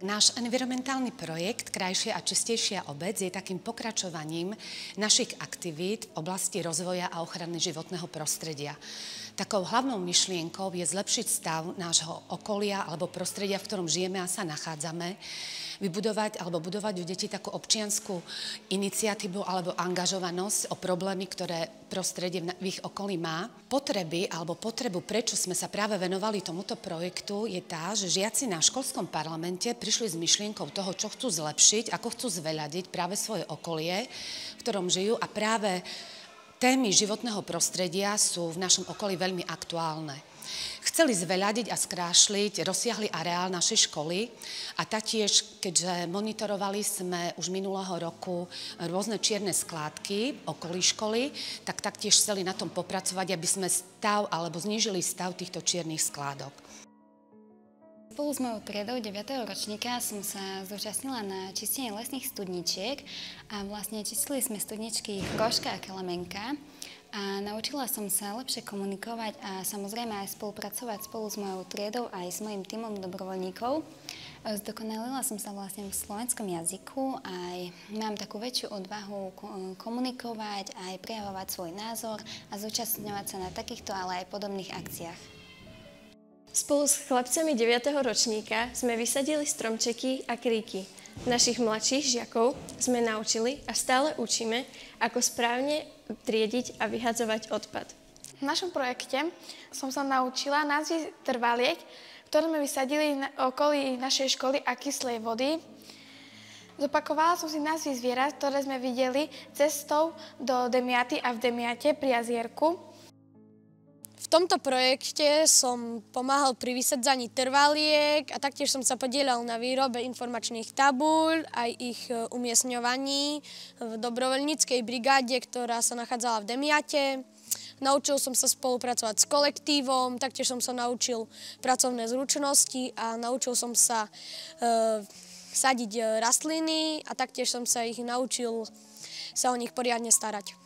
Náš environmentálny projekt Krajšia a čistejšia obec je takým pokračovaním našich aktivít v oblasti rozvoja a ochrany životného prostredia. Takou hlavnou myšlienkou je zlepšiť stav nášho okolia alebo prostredia, v ktorom žijeme a sa nachádzame, vybudovať alebo budovať u detí takú občiansku iniciatívu alebo angažovanosť o problémy, ktoré prostredie v ich okolí má. Potreby alebo potrebu, prečo sme sa práve venovali tomuto projektu, je tá, že žiaci na školskom parlamente prišli s myšlienkou toho, čo chcú zlepšiť, ako chcú zveľadiť práve svoje okolie, v ktorom žijú, a práve témy životného prostredia sú v našom okolí veľmi aktuálne. Chceli zveľadiť a skrášliť rozsiahly areál našej školy a taktiež, keďže monitorovali sme už minulého roku rôzne čierne skládky okolí školy, tak taktiež chceli na tom popracovať, aby sme stav alebo znížili stav týchto čiernych skládok. Spolu s mojou triedou 9. ročníka som sa zúčastnila na čistení lesných studničiek a vlastne čistili sme studničky Koška a Kelemenka a naučila som sa lepšie komunikovať a samozrejme aj spolupracovať spolu s mojou triedou aj s mojím tímom dobrovoľníkov. Zdokonalila som sa vlastne v slovenskom jazyku, aj mám takú väčšiu odvahu komunikovať, aj prejavovať svoj názor a zúčastňovať sa na takýchto, ale aj podobných akciách. Spolu s chlapcami 9. ročníka sme vysadili stromčeky a kríky. Našich mladších žiakov sme naučili a stále učíme, ako správne triediť a vyhadzovať odpad. V našom projekte som sa naučila názvy trvaliek, ktoré sme vysadili okolí našej školy a kyslej vody. Zopakovala som si názvy zvierat, ktoré sme videli cestou do Demiaty a v Demiate pri jazierku. V tomto projekte som pomáhal pri vysadzaní trvaliek a taktiež som sa podieľal na výrobe informačných tabuľ aj ich umiestňovaní v dobrovoľníckej brigáde, ktorá sa nachádzala v Demiate. Naučil som sa spolupracovať s kolektívom, taktiež som sa naučil pracovné zručnosti a naučil som sa sadiť rastliny a taktiež som sa ich naučil sa o nich poriadne starať.